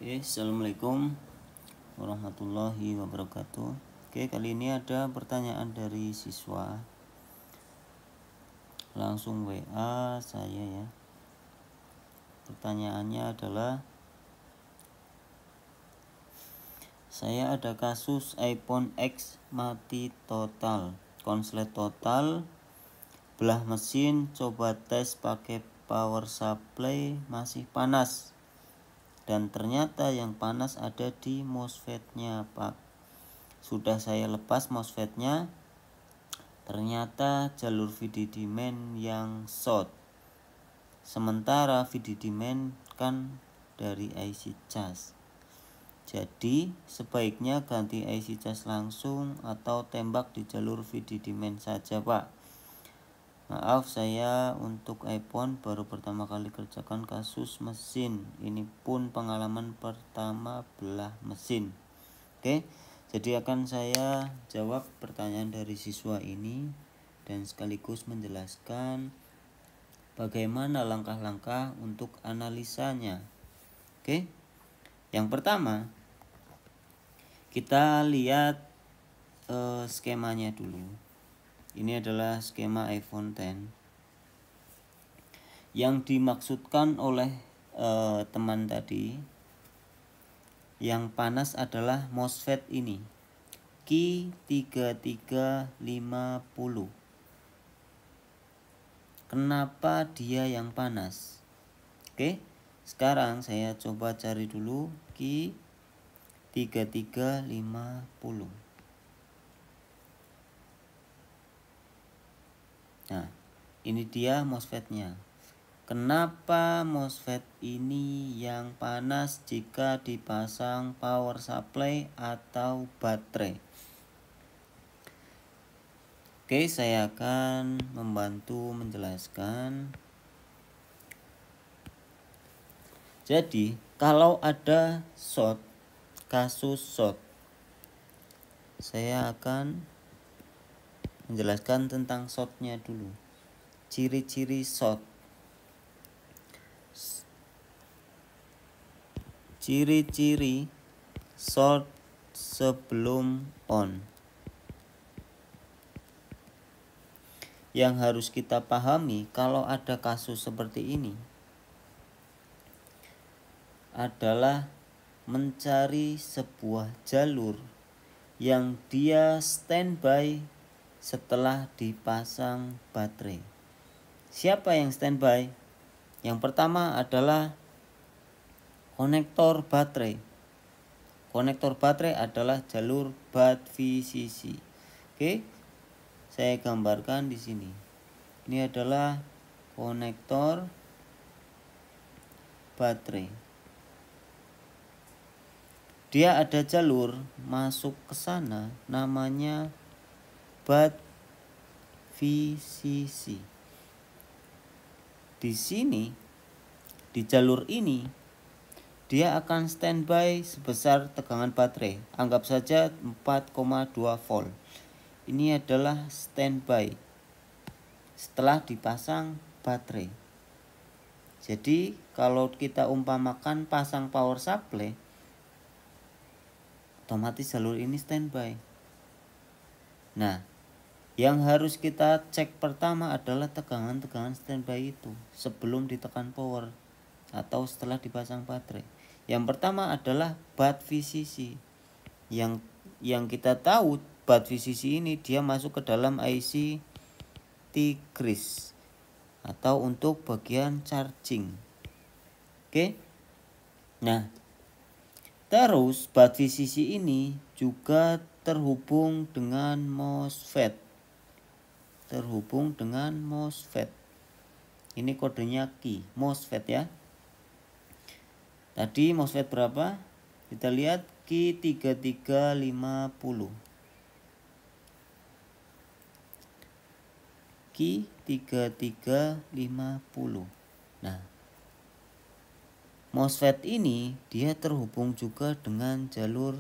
Assalamualaikum warahmatullahi wabarakatuh. Kali ini ada pertanyaan dari siswa. Langsung WA saya ya. Pertanyaannya adalah, saya ada kasus iPhone X mati total, konslet total, belah mesin, coba tes pakai power supply masih panas. Dan ternyata yang panas ada di MOSFET-nya, Pak. Sudah saya lepas MOSFET-nya, ternyata jalur VDD main yang short. Sementara VDD main kan dari IC cas. Jadi sebaiknya ganti IC cas langsung atau tembak di jalur VDD main saja, Pak. Maaf, saya untuk iPhone baru pertama kali kerjakan kasus mesin. Ini pun pengalaman pertama belah mesin. Jadi akan saya jawab pertanyaan dari siswa ini dan sekaligus menjelaskan bagaimana langkah-langkah untuk analisanya. Yang pertama, kita lihat skemanya dulu. Ini adalah skema iPhone X. Yang dimaksudkan oleh teman tadi, yang panas adalah MOSFET ini, Q3350. Kenapa dia yang panas? Sekarang saya coba cari dulu Q3350. Nah, ini dia MOSFET-nya. Kenapa MOSFET ini yang panas jika dipasang power supply atau baterai? Saya akan membantu menjelaskan. Jadi, kalau ada short, kasus short, saya akan menjelaskan tentang shortnya dulu. Ciri-ciri short. Ciri-ciri short sebelum on. Yang harus kita pahami kalau ada kasus seperti ini adalah mencari sebuah jalur yang dia standby setelah dipasang baterai. Siapa yang standby? Yang pertama adalah konektor baterai. Konektor baterai adalah jalur BAT VCC. Saya gambarkan di sini. Ini adalah konektor baterai. Dia ada jalur masuk ke sana, namanya BAT VCC. Di sini, di jalur ini, dia akan standby sebesar tegangan baterai. Anggap saja 4,2 volt. Ini adalah standby setelah dipasang baterai. Jadi kalau kita umpamakan pasang power supply, otomatis jalur ini standby. Nah, yang harus kita cek pertama adalah tegangan-tegangan standby itu sebelum ditekan power atau setelah dipasang baterai. Yang pertama adalah BAT VCC. Yang kita tahu BAT VCC ini dia masuk ke dalam IC Tigris atau untuk bagian charging. Nah, terus BAT VCC ini juga terhubung dengan MOSFET. Ini kodenya Q, MOSFET ya. Tadi MOSFET berapa? Kita lihat Q3350. Q3350. Nah, MOSFET ini dia terhubung juga dengan jalur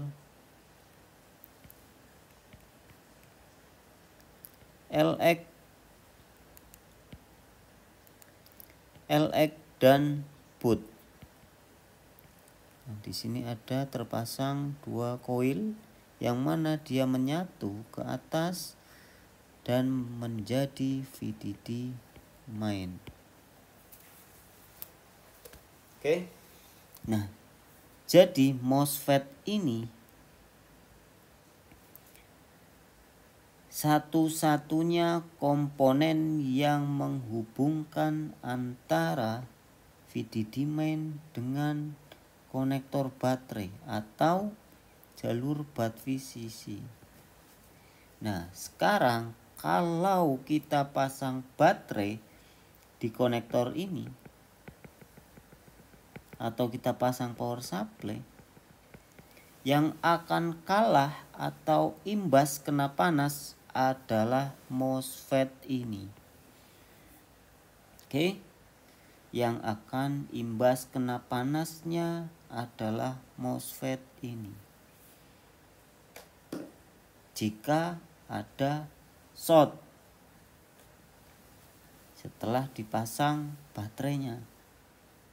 LX dan boot. Nah, di sini ada terpasang 2 koil yang mana dia menyatu ke atas dan menjadi VDD main. Oke. Nah, jadi MOSFET ini satu-satunya komponen yang menghubungkan antara VDD main dengan konektor baterai atau jalur BAT-VCC. Nah, sekarang kalau kita pasang baterai di konektor ini atau kita pasang power supply, yang akan kalah atau imbas kena panas adalah MOSFET ini. Oke. Yang akan imbas kena panasnya adalah MOSFET ini. Jika ada short setelah dipasang baterainya.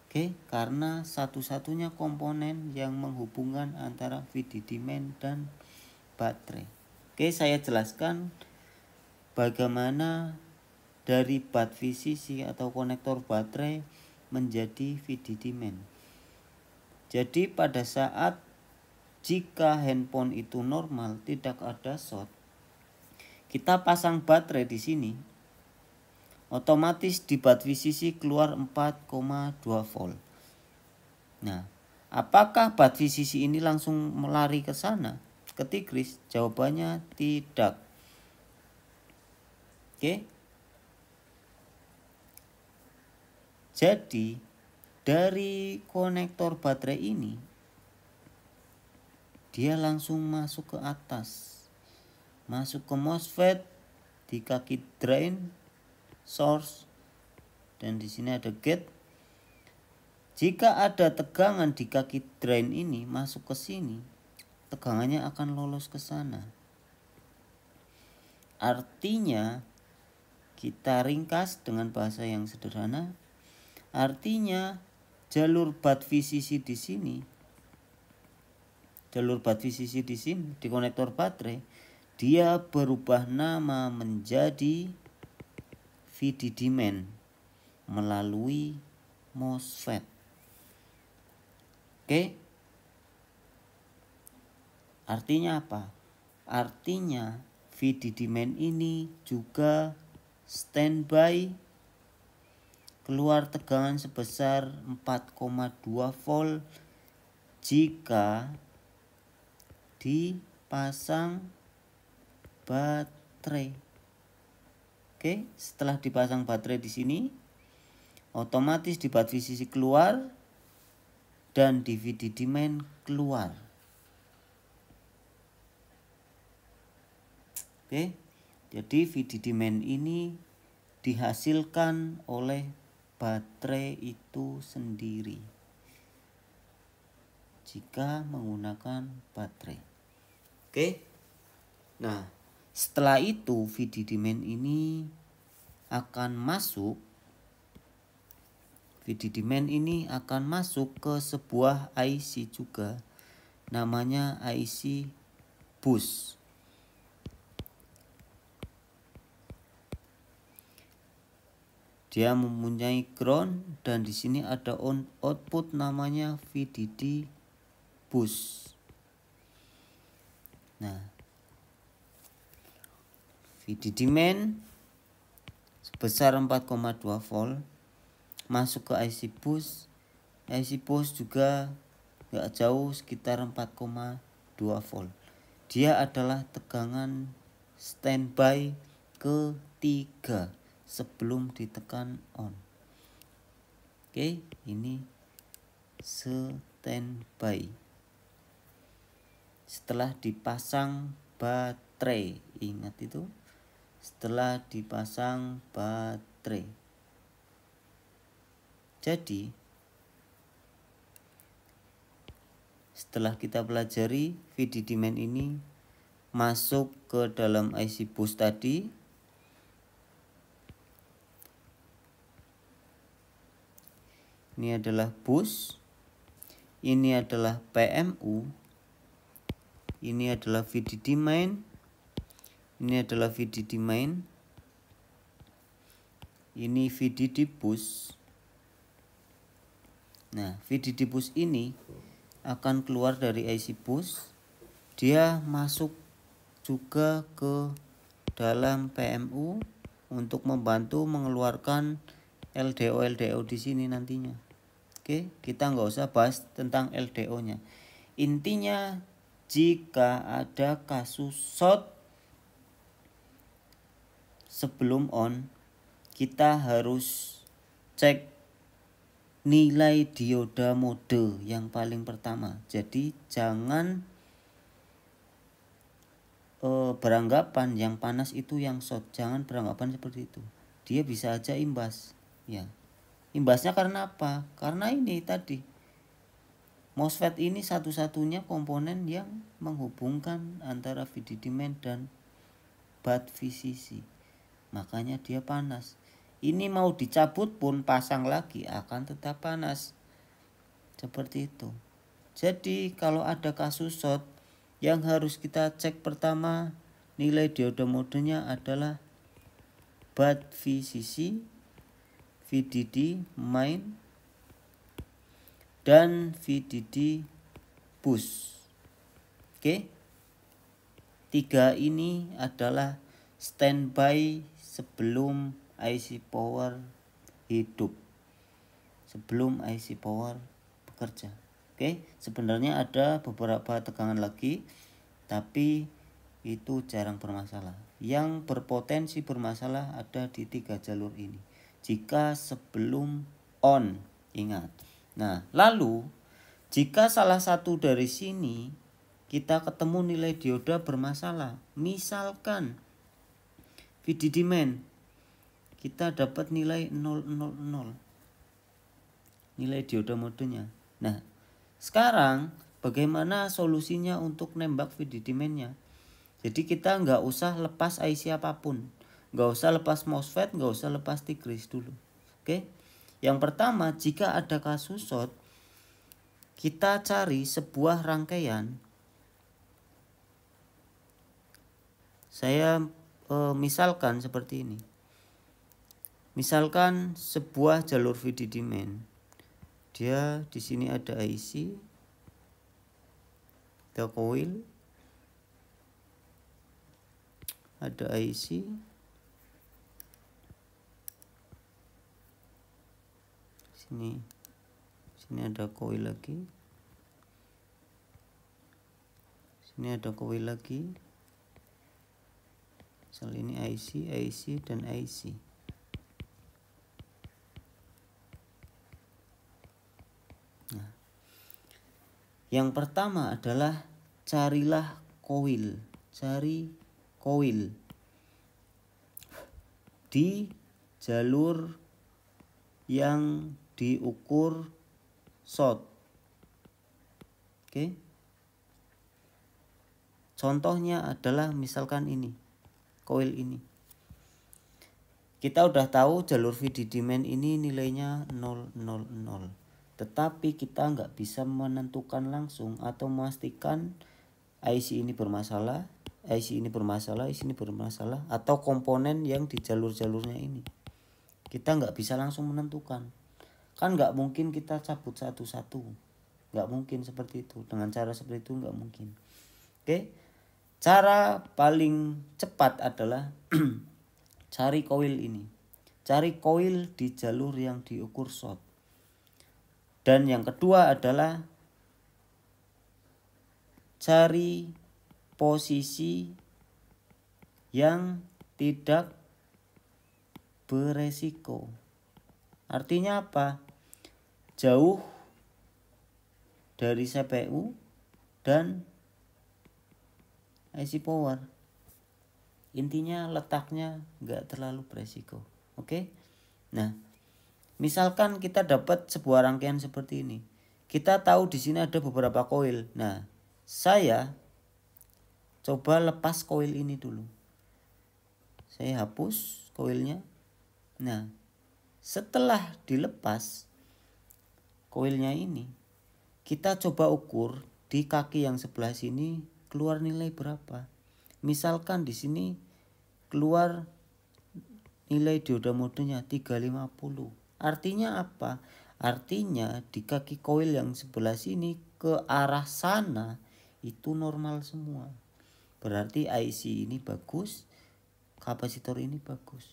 Oke, karena satu-satunya komponen yang menghubungkan antara VDD main dan baterai. Oke, saya jelaskan bagaimana dari BAT-VCC atau konektor baterai menjadi VDD main. Jadi pada saat jika handphone itu normal, tidak ada short, kita pasang baterai di sini, otomatis di BAT-VCC keluar 4,2 volt. Nah, apakah BAT-VCC ini langsung melari ke sana, ke Tigris? Jawabannya tidak. Oke. Jadi dari konektor baterai ini dia langsung masuk ke atas, masuk ke MOSFET di kaki drain, source, dan di sini ada gate. Jika ada tegangan di kaki drain ini masuk ke sini, tegangannya akan lolos ke sana. Artinya kita ringkas dengan bahasa yang sederhana. Artinya jalur BAT-VCC di sini, jalur BAT-VCC di sini di konektor baterai, dia berubah nama menjadi VDD main melalui MOSFET. Oke. Artinya apa? Artinya VDD main ini juga standby, keluar tegangan sebesar 4,2 volt jika dipasang baterai. Oke, setelah dipasang baterai di sini, otomatis di BAT-VCC keluar dan di VDD main keluar. Oke, jadi VDD main ini dihasilkan oleh baterai itu sendiri jika menggunakan baterai. Oke. Nah, setelah itu VDD main ini akan masuk, VDD main ini akan masuk ke sebuah IC juga, namanya IC bus. Dia mempunyai ground dan di sini ada output namanya VDD bus. Nah, VDD main sebesar 4,2 volt masuk ke IC bus. IC bus juga gak jauh, sekitar 4,2 volt. Dia adalah tegangan standby ketiga sebelum ditekan on. Oke, ini standby setelah dipasang baterai. Ingat itu, setelah dipasang baterai. Jadi setelah kita pelajari VDD main ini masuk ke dalam IC bus tadi, ini adalah bus. ini adalah PMU, ini adalah VDD main, ini adalah VDD main, ini VDD push. Nah, VDD push ini akan keluar dari IC push, dia masuk juga ke dalam PMU untuk membantu mengeluarkan LDO di sini nantinya. Oke, kita nggak usah bahas tentang LDO-nya. Intinya jika ada kasus short sebelum on, kita harus cek nilai dioda mode yang paling pertama. Jadi jangan beranggapan yang panas itu yang short. Jangan beranggapan seperti itu. Dia bisa aja imbas. Ya, imbasnya karena apa? Karena ini tadi, MOSFET ini satu-satunya komponen yang menghubungkan antara VDD main dan baut VCC. Makanya dia panas. Ini mau dicabut pun pasang lagi akan tetap panas. Seperti itu. Jadi kalau ada kasus short, yang harus kita cek pertama nilai dioda modenya adalah baut VCC, VDD main, dan VDD push. Oke. 3 ini adalah standby sebelum IC power hidup, sebelum IC power bekerja. Oke, sebenarnya ada beberapa tegangan lagi, tapi itu jarang bermasalah. Yang berpotensi bermasalah ada di 3 jalur ini. Jika sebelum on, ingat. Nah, lalu jika salah satu dari sini kita ketemu nilai dioda bermasalah, misalkan VDD main kita dapat nilai 000, nilai dioda modenya. Nah, sekarang bagaimana solusinya untuk nembak VDD main-nya? Jadi kita nggak usah lepas IC apapun, nggak usah lepas MOSFET, nggak usah lepas Tigris dulu. Oke, yang pertama, jika ada kasus short, kita cari sebuah rangkaian. Saya misalkan seperti ini. Misalkan sebuah jalur VDD main. Dia di sini ada IC, ada coil, ada IC, sini ada coil lagi, sini ada coil lagi. Misal ini IC dan IC. Nah, yang pertama adalah carilah coil, cari coil di jalur yang diukur short. Oke. Contohnya adalah misalkan ini, coil ini. Kita udah tahu jalur VDD main ini nilainya 000. Tetapi kita nggak bisa menentukan langsung atau memastikan IC ini bermasalah, IC ini bermasalah, IC ini bermasalah, atau komponen yang di jalur-jalurnya ini. Kita nggak bisa langsung menentukan. Kan nggak mungkin kita cabut satu-satu. Nggak mungkin seperti itu. Dengan cara seperti itu nggak mungkin. Oke. Cara paling cepat adalah cari coil ini. Cari coil di jalur yang diukur short. Dan yang kedua adalah cari posisi yang tidak beresiko. Artinya apa? Jauh dari CPU dan IC power. Intinya letaknya nggak terlalu beresiko. Oke? Nah, misalkan kita dapat sebuah rangkaian seperti ini. Kita tahu di sini ada beberapa coil. Nah, saya coba lepas coil ini dulu. Saya hapus coilnya. Nah, setelah dilepas coilnya ini, kita coba ukur di kaki yang sebelah sini keluar nilai berapa. Misalkan di sini keluar nilai dioda modenya 350. Artinya apa? Artinya di kaki koil yang sebelah sini ke arah sana itu normal semua. Berarti IC ini bagus, kapasitor ini bagus.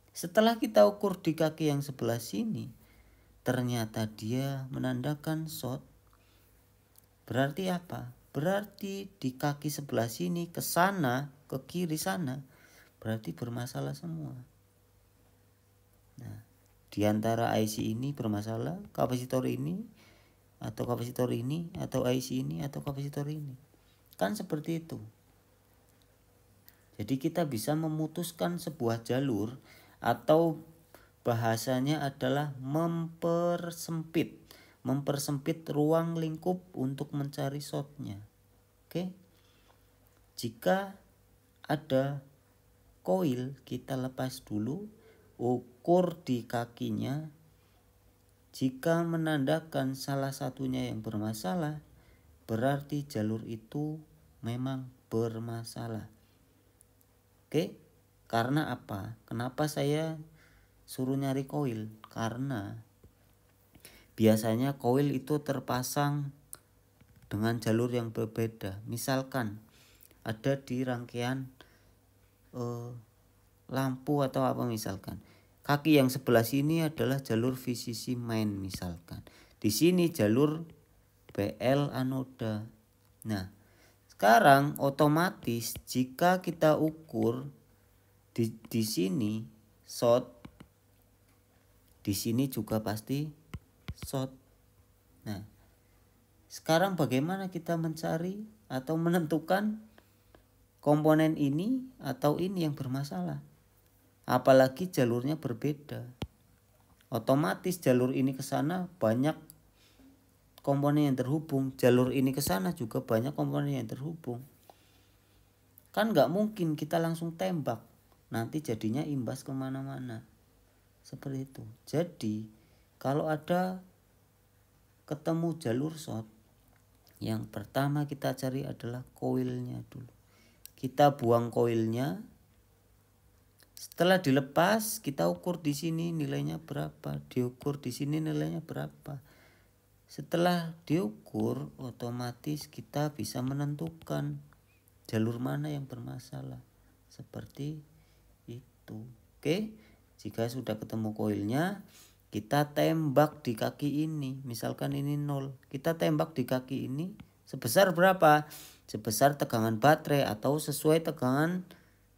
Setelah kita ukur di kaki yang sebelah sini, ternyata dia menandakan short. Berarti apa? Berarti di kaki sebelah sini ke sana, ke kiri sana, berarti bermasalah semua. Nah, di antara IC ini bermasalah, kapasitor ini, atau kapasitor ini, atau IC ini, atau kapasitor ini. Kan seperti itu. Jadi kita bisa memutuskan sebuah jalur, atau bahasanya adalah mempersempit ruang lingkup untuk mencari shortnya. Oke. Jika ada koil, kita lepas dulu, ukur di kakinya. Jika menandakan salah satunya yang bermasalah, berarti jalur itu memang bermasalah. Oke. Karena apa? Kenapa saya suruh nyari koil? Karena biasanya koil itu terpasang dengan jalur yang berbeda. Misalkan ada di rangkaian lampu atau apa misalkan. Kaki yang sebelah sini adalah jalur VCC main misalkan. Di sini jalur PL anoda. Nah, sekarang otomatis jika kita ukur di sini short, di sini juga pasti short. Nah, sekarang bagaimana kita mencari atau menentukan komponen ini atau ini yang bermasalah? Apalagi jalurnya berbeda. Otomatis jalur ini ke sana banyak komponen yang terhubung, jalur ini ke sana juga banyak komponen yang terhubung. Kan nggak mungkin kita langsung tembak, nanti jadinya imbas kemana-mana. Seperti itu. Jadi kalau ada ketemu jalur short, yang pertama kita cari adalah koilnya dulu. Kita buang koilnya. Setelah dilepas, kita ukur di sini nilainya berapa, diukur di sini nilainya berapa. Setelah diukur, otomatis kita bisa menentukan jalur mana yang bermasalah. Seperti itu. Oke, jika sudah ketemu koilnya, kita tembak di kaki ini. Misalkan ini 0, kita tembak di kaki ini sebesar berapa? Sebesar tegangan baterai atau sesuai tegangan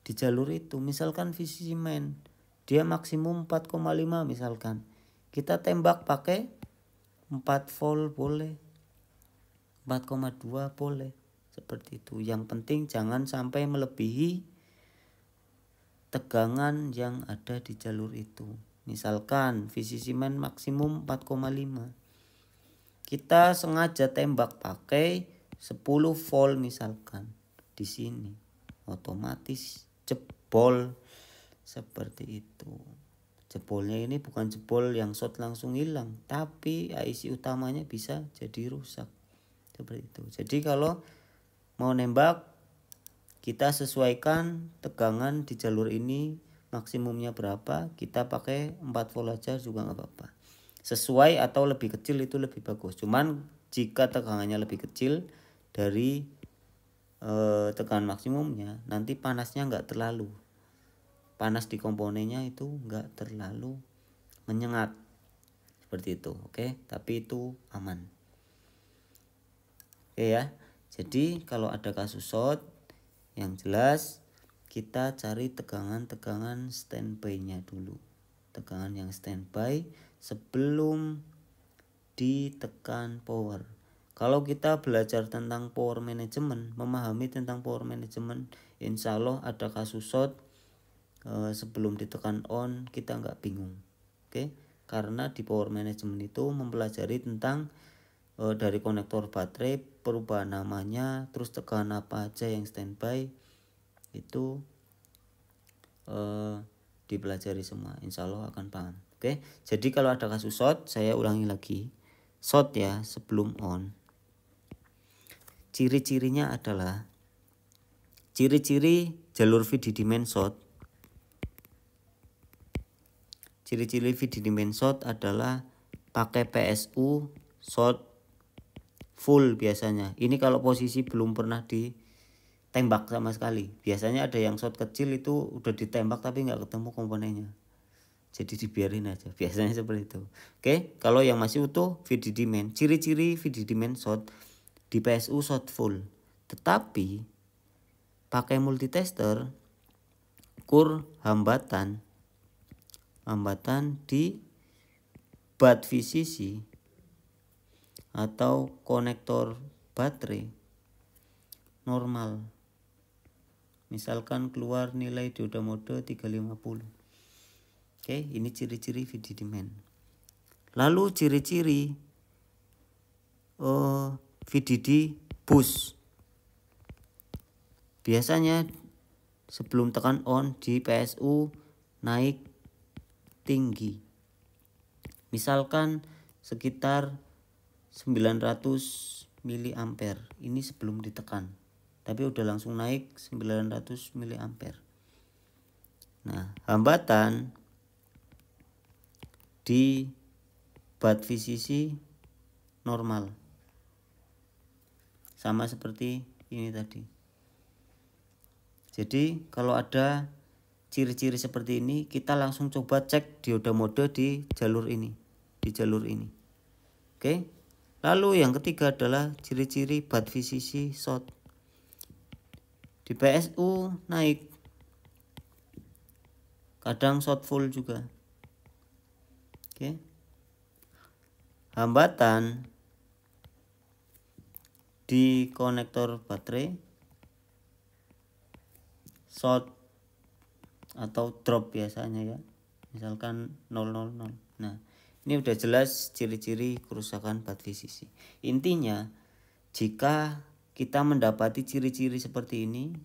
di jalur itu. Misalkan VCC main, dia maksimum 4,5 misalkan. Kita tembak pakai 4 volt boleh, 4,2 boleh. Seperti itu. Yang penting jangan sampai melebihi tegangan yang ada di jalur itu. Misalkan VCC main maksimum 4,5. Kita sengaja tembak pakai 10 volt misalkan di sini. Otomatis jebol seperti itu. Jebolnya ini bukan jebol yang short langsung hilang, tapi IC utamanya bisa jadi rusak. Seperti itu. Jadi kalau mau nembak, kita sesuaikan tegangan di jalur ini maksimumnya berapa, kita pakai 4 volt aja juga nggak apa-apa. Sesuai atau lebih kecil itu lebih bagus. Cuman jika tegangannya lebih kecil dari tegangan maksimumnya, nanti panasnya nggak terlalu panas di komponennya, itu nggak terlalu menyengat seperti itu. Oke, tapi itu aman. Oke ya, jadi kalau ada kasus short, yang jelas kita cari tegangan standby-nya dulu, tegangan yang standby sebelum ditekan power. Kalau kita belajar tentang power management, memahami tentang power management, insya Allah ada kasus short sebelum ditekan on kita nggak bingung. Oke, karena di power management itu mempelajari tentang dari konektor baterai, perubahan namanya, terus tegangan apa aja yang standby, itu dipelajari semua, insya Allah akan paham. Oke, jadi kalau ada kasus short, saya ulangi lagi, short ya, sebelum on. Ciri-cirinya adalah ciri-ciri jalur VDD main short. Ciri-ciri VDD main short adalah pakai PSU short full biasanya. Ini kalau posisi belum pernah ditembak sama sekali. Biasanya ada yang short kecil itu udah ditembak tapi nggak ketemu komponennya. Jadi dibiarin aja. Biasanya seperti itu. Oke, kalau yang masih utuh VDD main. Ciri-ciri VDD main short di PSU short full. Tetapi pakai multitester ukur hambatan di baut VCC atau konektor baterai normal. Misalkan keluar nilai dioda mode 350. Oke, ini ciri-ciri VDD main. Lalu ciri-ciri VDD boost. Biasanya sebelum tekan on di PSU naik tinggi. Misalkan sekitar 900 mA. Ini sebelum ditekan. Tapi udah langsung naik 900 mA. Nah, hambatan di baut VCC normal. Sama seperti ini tadi. Jadi kalau ada ciri-ciri seperti ini, kita langsung coba cek dioda mode di jalur ini. Oke. Lalu yang ketiga adalah ciri-ciri baut VCC short. Di PSU naik. Kadang short full juga. Oke. Hambatan di konektor baterai short atau drop biasanya ya, misalkan 000. Nah, ini udah jelas ciri-ciri kerusakan baut VCC. Intinya, jika kita mendapati ciri-ciri seperti ini,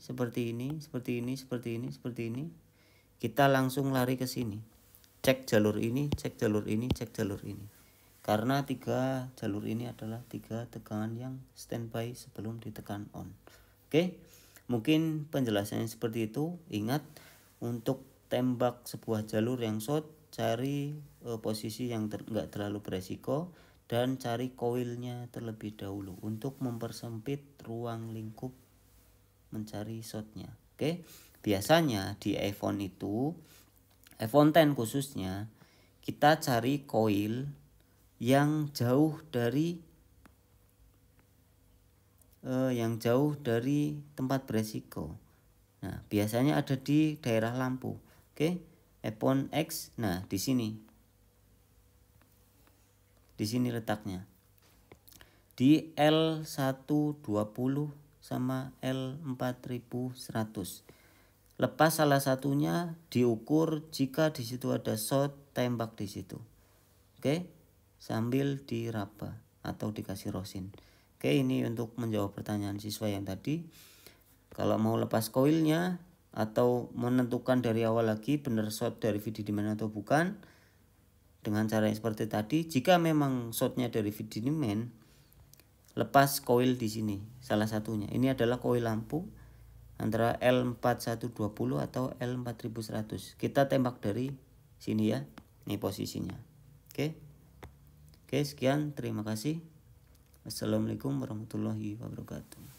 kita langsung lari ke sini. Cek jalur ini. Karena 3 jalur ini adalah 3 tegangan yang standby sebelum ditekan on. Oke, mungkin penjelasannya seperti itu. Ingat, untuk tembak sebuah jalur yang short, cari posisi yang enggak terlalu beresiko dan cari koilnya terlebih dahulu untuk mempersempit ruang lingkup mencari shortnya. Oke, biasanya di iPhone itu, iPhone X khususnya, kita cari koil yang jauh dari tempat beresiko. Nah, biasanya ada di daerah lampu. Oke, iPhone X. Nah, di sini. Di sini letaknya. Di L120 sama L4100. Lepas salah satunya diukur jika di situ ada short, tembak di situ. Oke, sambil diraba atau dikasih rosin. Oke, ini untuk menjawab pertanyaan siswa yang tadi. Kalau mau lepas koilnya atau menentukan dari awal lagi benar short dari VDD main atau bukan, dengan cara yang seperti tadi. Jika memang shortnya dari VDD main, lepas koil di sini salah satunya. Ini adalah koil lampu antara L4120 atau L4100. Kita tembak dari sini ya. Ini posisinya. Oke, sekian. Terima kasih. Assalamualaikum warahmatullahi wabarakatuh.